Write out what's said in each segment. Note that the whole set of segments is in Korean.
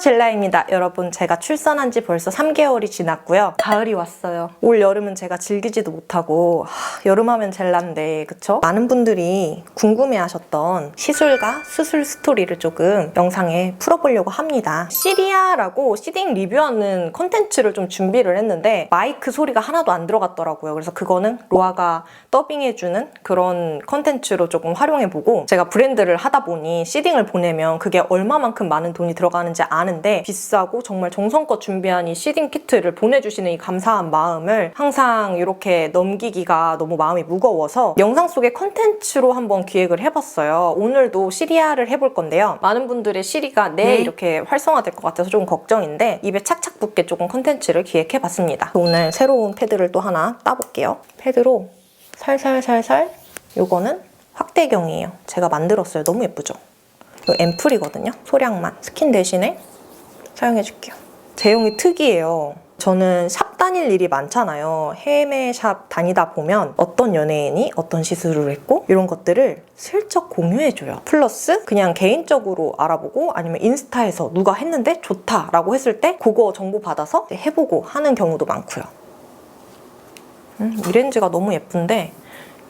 젤라입니다. 여러분, 제가 출산한 지 벌써 3개월이 지났고요. 가을이 왔어요. 올 여름은 제가 즐기지도 못하고 여름하면 젤라인데 그쵸? 많은 분들이 궁금해하셨던 시술과 수술 스토리를 조금 영상에 풀어보려고 합니다. 시리아라고 시딩 리뷰하는 컨텐츠를 좀 준비를 했는데 마이크 소리가 하나도 안 들어갔더라고요. 그래서 그거는 로아가 더빙해주는 그런 컨텐츠로 조금 활용해보고, 제가 브랜드를 하다 보니 시딩을 보내면 그게 얼마만큼 많은 돈이 들어가는지 아는데 비싸고 정말 정성껏 준비한 이 시딩 키트를 보내주시는 이 감사한 마음을 항상 이렇게 넘기기가 너무 마음이 무거워서 영상 속의 컨텐츠로 한번 기획을 해봤어요. 오늘도 시리아를 해볼 건데요. 많은 분들의 시리가 이렇게 활성화될 것 같아서 좀 걱정인데 입에 착착 붙게 조금 컨텐츠를 기획해봤습니다. 오늘 새로운 패드를 또 하나 따볼게요. 패드로 살살살살, 요거는 확대경이에요. 제가 만들었어요. 너무 예쁘죠? 이거 앰플이거든요. 소량만 스킨 대신에 사용해줄게요. 제형이 특이해요. 저는 샵 다닐 일이 많잖아요. 해외 샵 다니다 보면 어떤 연예인이 어떤 시술을 했고 이런 것들을 슬쩍 공유해줘요. 플러스 그냥 개인적으로 알아보고 아니면 인스타에서 누가 했는데 좋다라고 했을 때 그거 정보 받아서 해보고 하는 경우도 많고요. 이 렌즈가 너무 예쁜데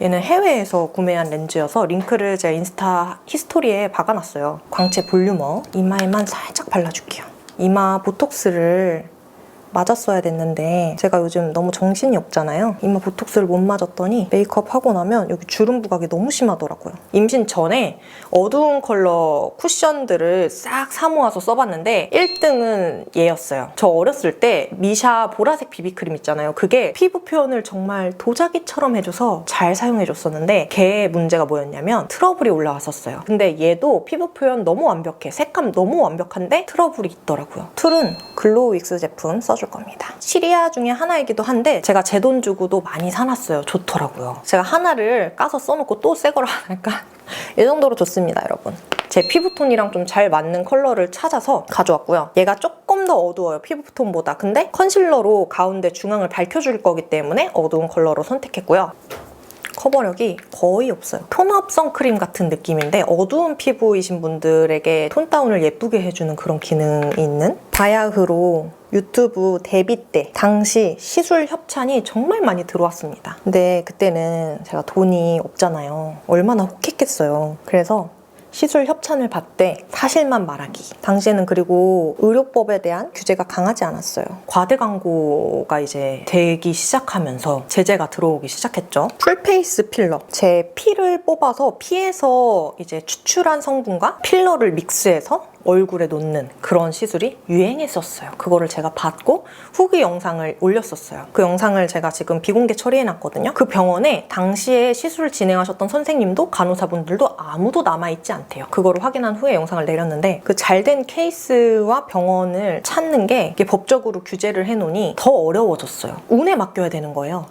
얘는 해외에서 구매한 렌즈여서 링크를 제 인스타 히스토리에 박아놨어요. 광채 볼륨어 이마에만 살짝 발라줄게요. 이마 보톡스를 맞았어야 됐는데 제가 요즘 너무 정신이 없잖아요. 이마 보톡스를 못 맞았더니 메이크업 하고 나면 여기 주름 부각이 너무 심하더라고요. 임신 전에 어두운 컬러 쿠션들을 싹 사모아서 써봤는데 1등은 얘였어요. 저 어렸을 때 미샤 보라색 비비크림 있잖아요. 그게 피부 표현을 정말 도자기처럼 해줘서 잘 사용해줬었는데 걔의 문제가 뭐였냐면 트러블이 올라왔었어요. 근데 얘도 피부 표현 너무 완벽해. 색감 너무 완벽한데 트러블이 있더라고요. 툴은 글로우 윅스 제품 써줄 겁니다. 시리아 중에 하나이기도 한데 제가 제 돈 주고도 많이 사놨어요. 좋더라고요. 제가 하나를 까서 써놓고 또 새 거를 하니까 이 정도로 좋습니다, 여러분. 제 피부톤이랑 좀 잘 맞는 컬러를 찾아서 가져왔고요. 얘가 조금 더 어두워요, 피부톤보다. 근데 컨실러로 가운데 중앙을 밝혀줄 거기 때문에 어두운 컬러로 선택했고요. 커버력이 거의 없어요. 톤업 선크림 같은 느낌인데 어두운 피부이신 분들에게 톤 다운을 예쁘게 해주는 그런 기능이 있는 바야흐로 유튜브 데뷔 때 당시 시술 협찬이 정말 많이 들어왔습니다. 근데 그때는 제가 돈이 없잖아요. 얼마나 혹했겠어요. 그래서 시술 협찬을 받되 사실만 말하기. 당시에는 그리고 의료법에 대한 규제가 강하지 않았어요. 과대 광고가 이제 되기 시작하면서 제재가 들어오기 시작했죠. 풀페이스 필러. 제 피를 뽑아서 피에서 이제 추출한 성분과 필러를 믹스해서 얼굴에 놓는 그런 시술이 유행했었어요. 그거를 제가 받고 후기 영상을 올렸었어요. 그 영상을 제가 지금 비공개 처리해놨거든요. 그 병원에 당시에 시술을 진행하셨던 선생님도 간호사분들도 아무도 남아있지 않대요. 그거를 확인한 후에 영상을 내렸는데 그 잘된 케이스와 병원을 찾는 게 이게 법적으로 규제를 해놓으니 더 어려워졌어요. 운에 맡겨야 되는 거예요.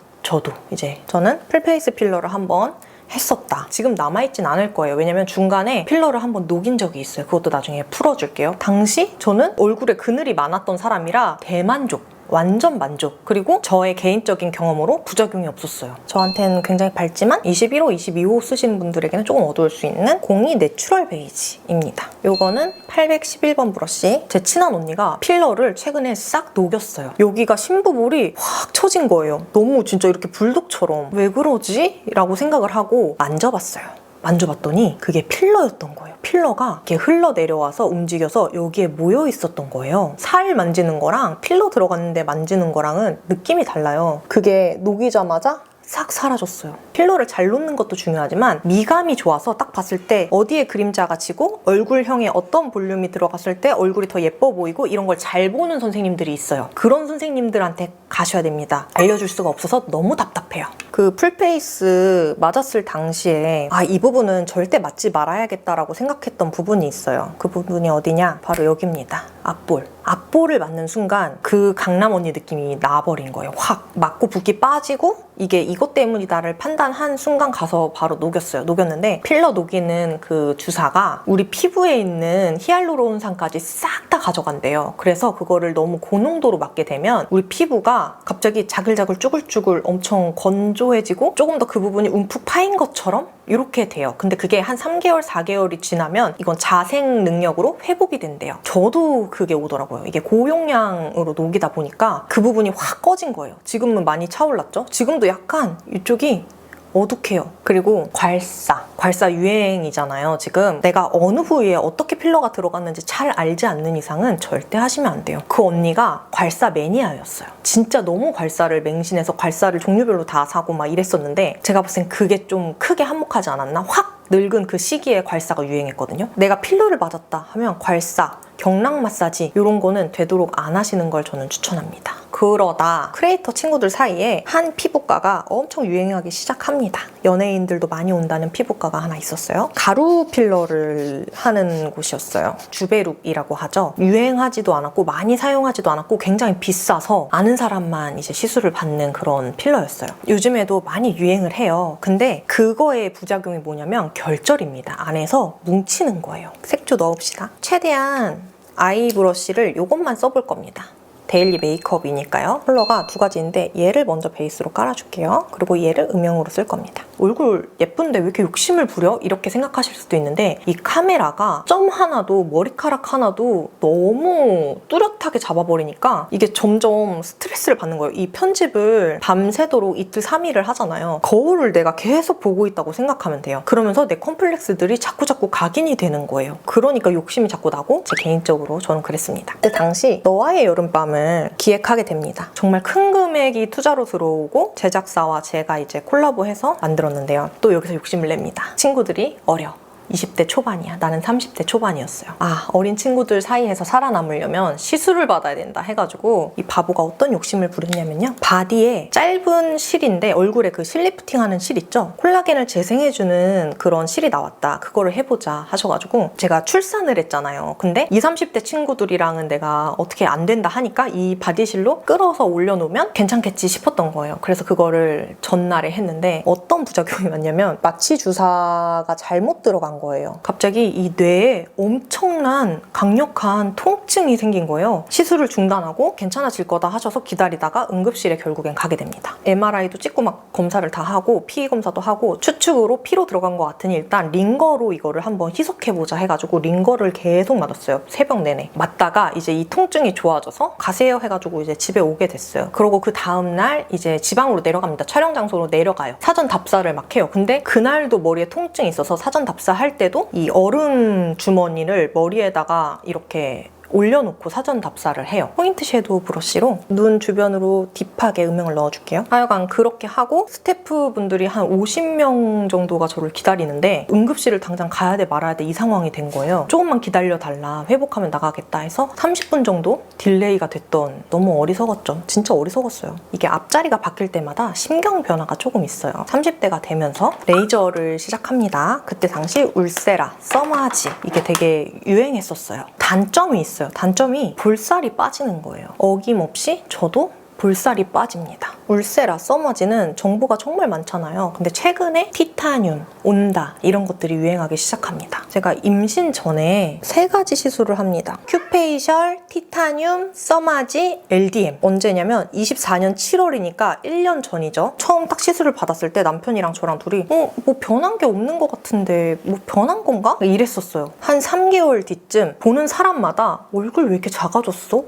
저는 풀페이스 필러를 한번 했었다. 지금 남아있진 않을 거예요. 왜냐면 중간에 필러를 한번 녹인 적이 있어요. 그것도 나중에 풀어줄게요. 당시 저는 얼굴에 그늘이 많았던 사람이라 대만족. 완전 만족. 그리고 저의 개인적인 경험으로 부작용이 없었어요. 저한테는 굉장히 밝지만 21호, 22호 쓰시는 분들에게는 조금 어두울 수 있는 02 내추럴 베이지입니다. 요거는 811번 브러쉬. 제 친한 언니가 필러를 최근에 싹 녹였어요. 여기가 심부볼이 확 처진 거예요. 너무 진짜 이렇게 불독처럼. 왜 그러지? 라고 생각을 하고 만져봤어요. 만져봤더니 그게 필러였던 거예요. 필러가 이렇게 흘러내려와서 움직여서 여기에 모여 있었던 거예요. 살 만지는 거랑 필러 들어갔는데 만지는 거랑은 느낌이 달라요. 그게 녹이자마자 싹 사라졌어요. 필러를 잘 놓는 것도 중요하지만 미감이 좋아서 딱 봤을 때 어디에 그림자가 지고 얼굴형에 어떤 볼륨이 들어갔을 때 얼굴이 더 예뻐 보이고 이런 걸 잘 보는 선생님들이 있어요. 그런 선생님들한테 가셔야 됩니다. 알려줄 수가 없어서 너무 답답해요. 그 풀페이스 맞았을 당시에 이 부분은 절대 맞지 말아야겠다라고 생각했던 부분이 있어요. 그 부분이 어디냐? 바로 여기입니다. 앞볼. 앞볼을 맞는 순간 그 강남 언니 느낌이 나버린 거예요. 확 맞고 붓기 빠지고 이게 이것 때문이다를 판단한 순간 가서 바로 녹였어요. 녹였는데 필러 녹이는 그 주사가 우리 피부에 있는 히알루론산까지 싹 다 가져간대요. 그래서 그거를 너무 고농도로 맞게 되면 우리 피부가 갑자기 자글자글 쭈글쭈글 엄청 건조해지고 조금 더 그 부분이 움푹 파인 것처럼 이렇게 돼요. 근데 그게 한 3개월, 4개월이 지나면 이건 자생 능력으로 회복이 된대요. 저도 그게 오더라고요. 이게 고용량으로 녹이다 보니까 그 부분이 확 꺼진 거예요. 지금은 많이 차올랐죠? 지금도 약간 이쪽이 어둑해요. 그리고 괄사 유행이잖아요. 지금 내가 어느 부위에 어떻게 필러가 들어갔는지 잘 알지 않는 이상은 절대 하시면 안 돼요. 그 언니가 괄사 매니아였어요. 진짜 너무 괄사를 맹신해서 괄사를 종류별로 다 사고 막 이랬었는데 제가 봤을 땐 그게 좀 크게 한몫하지 않았나? 확 늙은 그 시기에 괄사가 유행했거든요. 내가 필러를 맞았다 하면 괄사, 경락 마사지 이런 거는 되도록 안 하시는 걸 저는 추천합니다. 그러다 크리에이터 친구들 사이에 한 피부과가 엄청 유행하기 시작합니다. 연예인들도 많이 온다는 피부과가 하나 있었어요. 가루 필러를 하는 곳이었어요. 주베룩이라고 하죠. 유행하지도 않았고 많이 사용하지도 않았고 굉장히 비싸서 아는 사람만 이제 시술을 받는 그런 필러였어요. 요즘에도 많이 유행을 해요. 근데 그거의 부작용이 뭐냐면 결절입니다. 안에서 뭉치는 거예요. 색조 넣읍시다. 최대한 아이 브러쉬를 이것만 써볼 겁니다. 데일리 메이크업이니까요. 컬러가 두 가지인데 얘를 먼저 베이스로 깔아줄게요. 그리고 얘를 음영으로 쓸 겁니다. 얼굴 예쁜데 왜 이렇게 욕심을 부려? 이렇게 생각하실 수도 있는데 이 카메라가 점 하나도 머리카락 하나도 너무 뚜렷하게 잡아버리니까 이게 점점 스트레스를 받는 거예요. 이 편집을 밤새도록 이틀 3일을 하잖아요. 거울을 내가 계속 보고 있다고 생각하면 돼요. 그러면서 내 컴플렉스들이 자꾸자꾸 각인이 되는 거예요. 그러니까 욕심이 자꾸 나고 제 개인적으로 저는 그랬습니다. 그때 당시 너와의 여름밤을 기획하게 됩니다. 정말 큰 금액이 투자로 들어오고 제작사와 제가 이제 콜라보해서 만들었는데요. 또 여기서 욕심을 냅니다. 친구들이 어려. 20대 초반이야. 나는 30대 초반이었어요. 어린 친구들 사이에서 살아남으려면 시술을 받아야 된다 해가지고 이 바보가 어떤 욕심을 부렸냐면요. 바디에 짧은 실인데 얼굴에 그 실 리프팅하는 실 있죠? 콜라겐을 재생해주는 그런 실이 나왔다. 그거를 해보자 하셔가지고 제가 출산을 했잖아요. 근데 20, 30대 친구들이랑은 내가 어떻게 안 된다 하니까 이 바디실로 끌어서 올려놓으면 괜찮겠지 싶었던 거예요. 그래서 그거를 전날에 했는데 어떤 부작용이 왔냐면 마취 주사가 잘못 들어간 거예요. 갑자기 이 뇌에 엄청난 강력한 통증이 생긴 거예요. 시술을 중단하고 괜찮아질 거다 하셔서 기다리다가 응급실에 결국엔 가게 됩니다. MRI도 찍고 막 검사를 다 하고 피해 검사도 하고 추측으로 피로 들어간 것 같으니 일단 링거로 이거를 한번 희석해보자 해가지고 링거를 계속 맞았어요. 새벽 내내. 맞다가 이제 이 통증이 좋아져서 가세요 해가지고 이제 집에 오게 됐어요. 그러고 그 다음날 이제 지방으로 내려갑니다. 촬영 장소로 내려가요. 사전 답사를 막 해요. 근데 그날도 머리에 통증이 있어서 사전 답사할 때도 이 얼음 주머니를 머리에다가 이렇게 올려놓고 사전 답사를 해요. 포인트 섀도우 브러쉬로 눈 주변으로 딥하게 음영을 넣어줄게요. 하여간 그렇게 하고 스태프분들이 한 50명 정도가 저를 기다리는데 응급실을 당장 가야 돼 말아야 돼 이 상황이 된 거예요. 조금만 기다려달라. 회복하면 나가겠다 해서 30분 정도 딜레이가 됐던 너무 어리석었죠. 진짜 어리석었어요. 이게 앞자리가 바뀔 때마다 심경 변화가 조금 있어요. 30대가 되면서 레이저를 시작합니다. 그때 당시 울세라, 써마지 이게 되게 유행했었어요. 단점이 있어요. 단점이 볼살이 빠지는 거예요. 어김없이 저도 볼살이 빠집니다. 울세라, 써머지는 정보가 정말 많잖아요. 근데 최근에 티타늄, 온다 이런 것들이 유행하기 시작합니다. 제가 임신 전에 3가지 시술을 합니다. 큐페이셜, 티타늄, 써마지, LDM. 언제냐면 24년 7월이니까 1년 전이죠. 처음 딱 시술을 받았을 때 남편이랑 저랑 둘이 뭐 변한 게 없는 것 같은데 뭐 변한 건가? 이랬었어요. 한 3개월 뒤쯤 보는 사람마다 얼굴 왜 이렇게 작아졌어?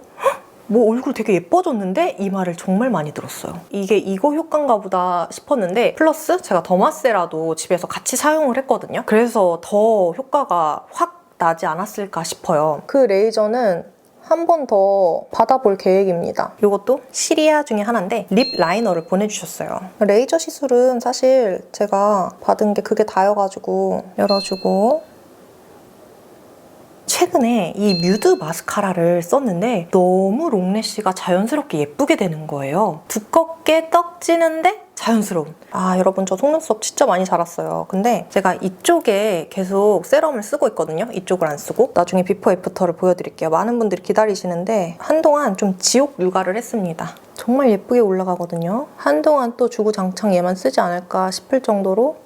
뭐 얼굴 되게 예뻐졌는데? 이 말을 정말 많이 들었어요. 이게 이거 효과인가 보다 싶었는데 플러스 제가 더마세라도 집에서 같이 사용을 했거든요. 그래서 더 효과가 확 나지 않았을까 싶어요. 그 레이저는 한 번 더 받아볼 계획입니다. 이것도 시리아 중에 하나인데 립 라이너를 보내주셨어요. 레이저 시술은 사실 제가 받은 게 그게 다여가지고 열어주고 최근에 이 뮤드 마스카라를 썼는데 너무 롱래쉬가 자연스럽게 예쁘게 되는 거예요. 두껍게 떡지는데 자연스러운. 여러분 저 속눈썹 진짜 많이 자랐어요. 근데 제가 이쪽에 계속 세럼을 쓰고 있거든요. 이쪽을 안 쓰고. 나중에 비포 애프터를 보여드릴게요. 많은 분들이 기다리시는데 한동안 좀 지옥 육아를 했습니다. 정말 예쁘게 올라가거든요. 한동안 또 주구장창 얘만 쓰지 않을까 싶을 정도로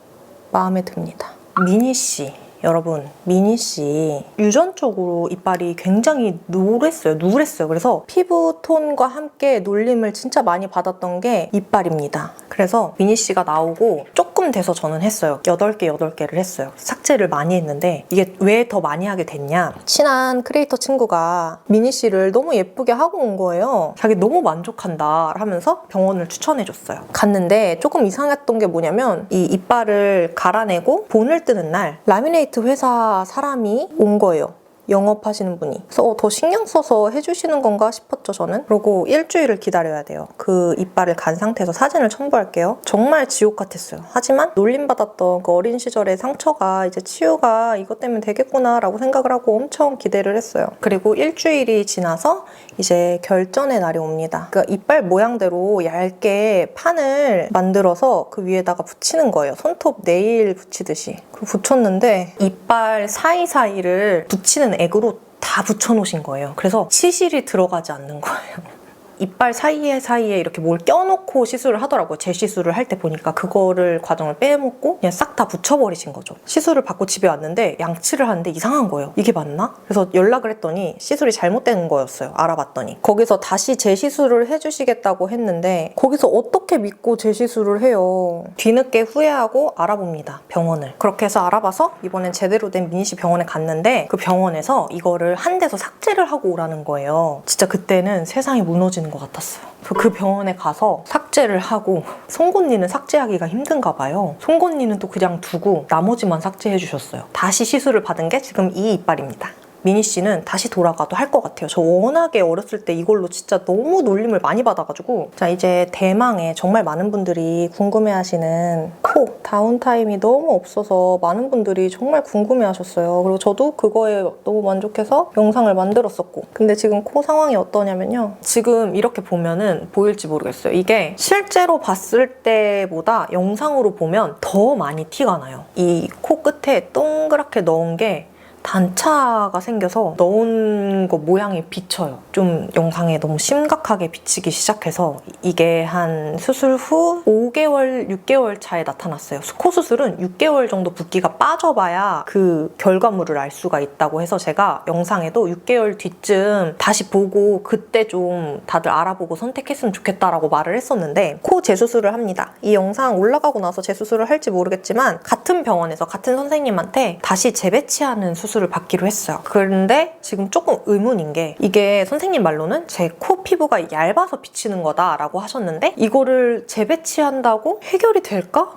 마음에 듭니다. 미니씨. 여러분, 미니씨 유전적으로 이빨이 굉장히 누랬어요. 그래서 피부톤과 함께 놀림을 진짜 많이 받았던 게 이빨입니다. 그래서 미니씨가 나오고 조금 돼서 저는 했어요. 8개를 했어요. 삭제를 많이 했는데 이게 왜 더 많이 하게 됐냐? 친한 크리에이터 친구가 미니씨를 너무 예쁘게 하고 온 거예요. 자기 너무 만족한다 하면서 병원을 추천해줬어요. 갔는데 조금 이상했던 게 뭐냐면 이 이빨을 갈아내고 본을 뜨는 날 라미네이트 회사 사람이 온 거예요. 영업하시는 분이. 그래서 더 신경 써서 해주시는 건가 싶었죠, 저는. 그리고 일주일을 기다려야 돼요. 그 이빨을 간 상태에서 사진을 첨부할게요. 정말 지옥 같았어요. 하지만 놀림받았던 그 어린 시절의 상처가 이제 치유가 이것 때문에 되겠구나 라고 생각을 하고 엄청 기대를 했어요. 그리고 일주일이 지나서 이제 결전의 날이 옵니다. 그러니까 이빨 모양대로 얇게 판을 만들어서 그 위에다가 붙이는 거예요. 손톱 네일 붙이듯이. 그리고 붙였는데 이빨 사이사이를 붙이는 액으로 다 붙여놓으신 거예요. 그래서 치실이 들어가지 않는 거예요. 이빨 사이에 이렇게 뭘 껴놓고 시술을 하더라고요. 재시술을 할 때 보니까 그거를 과정을 빼먹고 그냥 싹 다 붙여버리신 거죠. 시술을 받고 집에 왔는데 양치를 하는데 이상한 거예요. 이게 맞나? 그래서 연락을 했더니 시술이 잘못된 거였어요. 알아봤더니. 거기서 다시 재시술을 해주시겠다고 했는데 거기서 어떻게 믿고 재시술을 해요. 뒤늦게 후회하고 알아봅니다. 병원을. 그렇게 해서 알아봐서 이번엔 제대로 된 미니씨 병원에 갔는데 그 병원에서 이거를 한 대서 삭제를 하고 오라는 거예요. 진짜 그때는 세상이 무너지는 것 같았어요. 그 병원에 가서 삭제를 하고 송곳니는 삭제하기가 힘든가 봐요. 송곳니는 또 그냥 두고 나머지만 삭제해 주셨어요. 다시 시술을 받은 게 지금 이 이빨입니다. 미니 씨는 다시 돌아가도 할 것 같아요. 저 워낙에 어렸을 때 이걸로 진짜 너무 놀림을 많이 받아가지고. 자, 이제 대망의 정말 많은 분들이 궁금해하시는 코 다운타임이 너무 없어서 많은 분들이 정말 궁금해하셨어요. 그리고 저도 그거에 너무 만족해서 영상을 만들었었고. 근데 지금 코 상황이 어떠냐면요. 지금 이렇게 보면은 보일지 모르겠어요. 이게 실제로 봤을 때보다 영상으로 보면 더 많이 티가 나요. 이 코 끝에 동그랗게 넣은 게 단차가 생겨서 넣은 거 모양이 비쳐요. 좀 영상에 너무 심각하게 비치기 시작해서 이게 한 수술 후 5개월, 6개월 차에 나타났어요. 코 수술은 6개월 정도 붓기가 빠져봐야 그 결과물을 알 수가 있다고 해서 제가 영상에도 6개월 뒤쯤 다시 보고 그때 좀 다들 알아보고 선택했으면 좋겠다라고 말을 했었는데 코 재수술을 합니다. 이 영상 올라가고 나서 재수술을 할지 모르겠지만 같은 병원에서 같은 선생님한테 다시 재배치하는 수술을 받기로 했어요. 그런데 지금 조금 의문인 게 이게 선생님 말로는 제 코 피부가 얇아서 비치는 거다라고 하셨는데 이거를 재배치한다고 해결이 될까?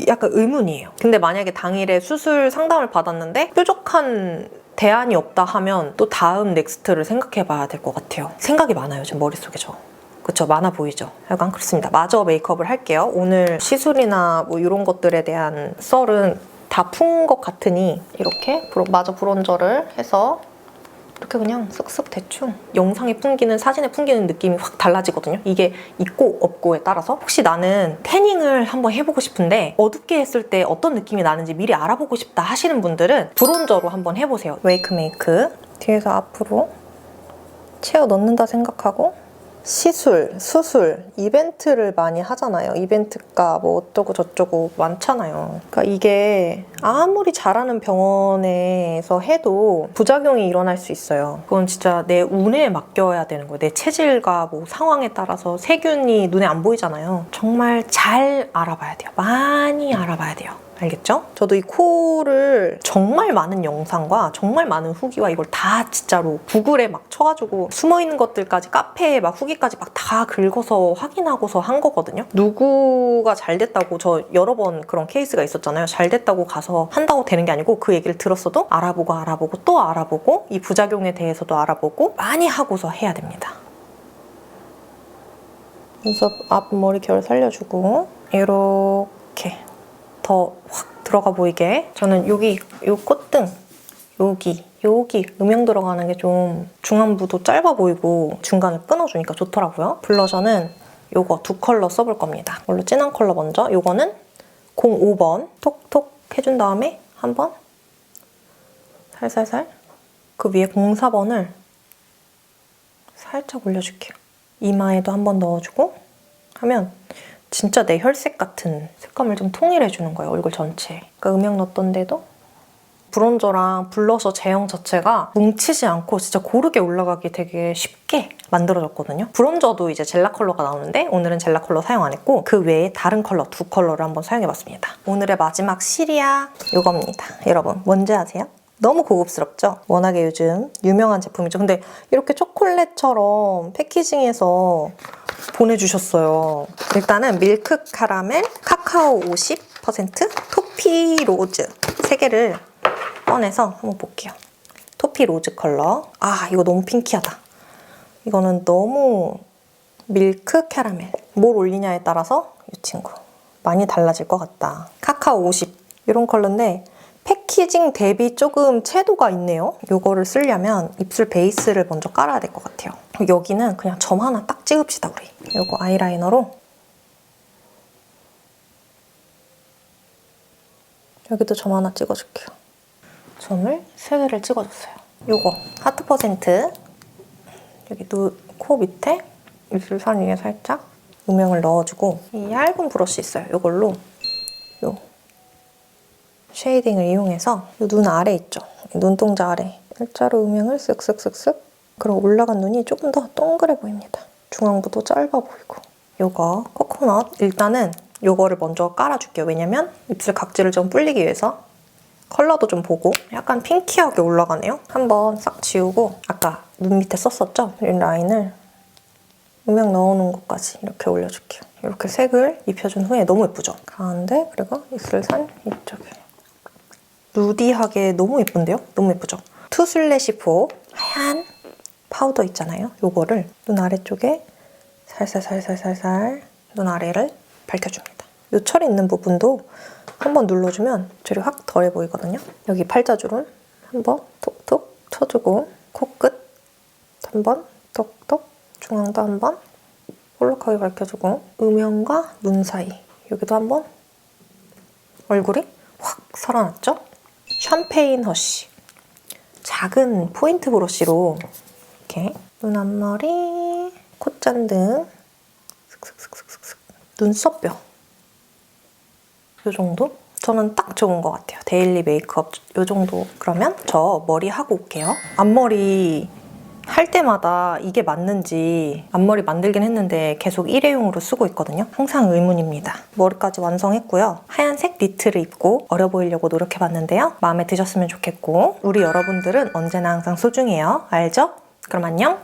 약간 의문이에요. 근데 만약에 당일에 수술 상담을 받았는데 뾰족한 대안이 없다 하면 또 다음 넥스트를 생각해 봐야 될 것 같아요. 생각이 많아요, 지금 머릿속에 저. 그쵸, 많아 보이죠? 약간 그렇습니다. 마저 메이크업을 할게요. 오늘 시술이나 뭐 이런 것들에 대한 썰은 다 푼 것 같으니 이렇게 마저 브론저를 해서 이렇게 그냥 쓱쓱 대충 영상에 풍기는 사진에 풍기는 느낌이 확 달라지거든요. 이게 있고 없고에 따라서 혹시 나는 태닝을 한번 해보고 싶은데 어둡게 했을 때 어떤 느낌이 나는지 미리 알아보고 싶다 하시는 분들은 브론저로 한번 해보세요. 웨이크 메이크 뒤에서 앞으로 채워 넣는다 생각하고 시술, 수술, 이벤트를 많이 하잖아요. 이벤트가 뭐 어쩌고 저쩌고 많잖아요. 그러니까 이게 아무리 잘하는 병원에서 해도 부작용이 일어날 수 있어요. 그건 진짜 내 운에 맡겨야 되는 거예요. 내 체질과 뭐 상황에 따라서 세균이 눈에 안 보이잖아요. 정말 잘 알아봐야 돼요. 많이 알아봐야 돼요. 알겠죠? 저도 이 코를 정말 많은 영상과 정말 많은 후기와 이걸 다 진짜로 구글에 막 쳐가지고 숨어있는 것들까지 카페에 막 후기까지 막 다 긁어서 확인하고서 한 거거든요. 누구가 잘 됐다고 저 여러 번 그런 케이스가 있었잖아요. 잘 됐다고 가서 한다고 되는 게 아니고 그 얘기를 들었어도 알아보고 또 알아보고 이 부작용에 대해서도 알아보고 많이 하고서 해야 됩니다. 눈썹 앞머리 결 살려주고 이렇게 더 확 들어가 보이게 저는 여기 요 콧등 여기 음영 들어가는 게 좀 중안부도 짧아 보이고 중간을 끊어주니까 좋더라고요. 블러셔는 요거 두 컬러 써볼 겁니다. 이걸로 진한 컬러 먼저 요거는 05번 톡톡 해준 다음에 한번 살살살 그 위에 04번을 살짝 올려줄게요. 이마에도 한번 넣어주고 하면 진짜 내 혈색 같은 색감을 좀 통일해주는 거예요, 얼굴 전체에. 그러니까 음영 넣었던 데도 브론저랑 블러셔 제형 자체가 뭉치지 않고 진짜 고르게 올라가기 되게 쉽게 만들어졌거든요. 브론저도 이제 젤라 컬러가 나오는데 오늘은 젤라 컬러 사용 안 했고 그 외에 다른 컬러 두 컬러를 한번 사용해봤습니다. 오늘의 마지막 실이야 이겁니다. 여러분 뭔지 아세요? 너무 고급스럽죠? 워낙에 요즘 유명한 제품이죠. 근데 이렇게 초콜릿처럼 패키징해서 보내주셨어요. 일단은 밀크 카라멜, 카카오 50%, 토피 로즈 3개를 꺼내서 한번 볼게요. 토피 로즈 컬러. 아, 이거 너무 핑키하다. 이거는 너무 밀크 캐러멜. 뭘 올리냐에 따라서 이 친구 많이 달라질 것 같다. 카카오 50 이런 컬러인데 패키징 대비 조금 채도가 있네요. 이거를 쓰려면 입술 베이스를 먼저 깔아야 될 것 같아요. 여기는 그냥 점 하나 딱 찍읍시다 우리. 이거 아이라이너로 여기도 점 하나 찍어줄게요. 점을 3개를 찍어줬어요. 이거 하트 퍼센트 여기 코 밑에 입술선 위에 살짝 음영을 넣어주고 이 얇은 브러쉬 있어요. 이걸로 요 쉐이딩을 이용해서 눈 아래 있죠? 눈동자 아래 일자로 음영을 쓱쓱쓱쓱. 그리고 올라간 눈이 조금 더 동그래 보입니다. 중앙부도 짧아 보이고. 요거 코코넛 일단은 요거를 먼저 깔아줄게요. 왜냐면 입술 각질을 좀 불리기 위해서. 컬러도 좀 보고 약간 핑키하게 올라가네요. 한번 싹 지우고 아까 눈 밑에 썼었죠? 이 라인을 음영 넣어놓은 곳까지 이렇게 올려줄게요. 이렇게 색을 입혀준 후에 너무 예쁘죠? 가운데 그리고 입술선 이쪽에 누디하게 너무 예쁜데요? 너무 예쁘죠? 투슬래시4 하얀 파우더 있잖아요. 요거를 눈 아래쪽에 살살살살살살 눈 아래를 밝혀줍니다. 요 철 있는 부분도 한번 눌러주면 줄이 확 덜해 보이거든요. 여기 팔자주름 한번 톡톡 쳐주고 코끝 한번 톡톡 중앙도 한번 볼록하게 밝혀주고 음영과 눈 사이 여기도 한번 얼굴이 확 살아났죠? 샴페인 허쉬 작은 포인트 브러쉬로 이렇게 눈 앞머리, 콧잔등 슥슥슥슥슥 눈썹뼈 이 정도? 저는 딱 좋은 것 같아요. 데일리 메이크업 이 정도. 그러면 저 머리 하고 올게요. 앞머리 할 때마다 이게 맞는지 앞머리 만들긴 했는데 계속 일회용으로 쓰고 있거든요. 항상 의문입니다. 머리까지 완성했고요. 하얀색 니트를 입고 어려 보이려고 노력해봤는데요. 마음에 드셨으면 좋겠고 우리 여러분들은 언제나 항상 소중해요. 알죠? 그럼 안녕!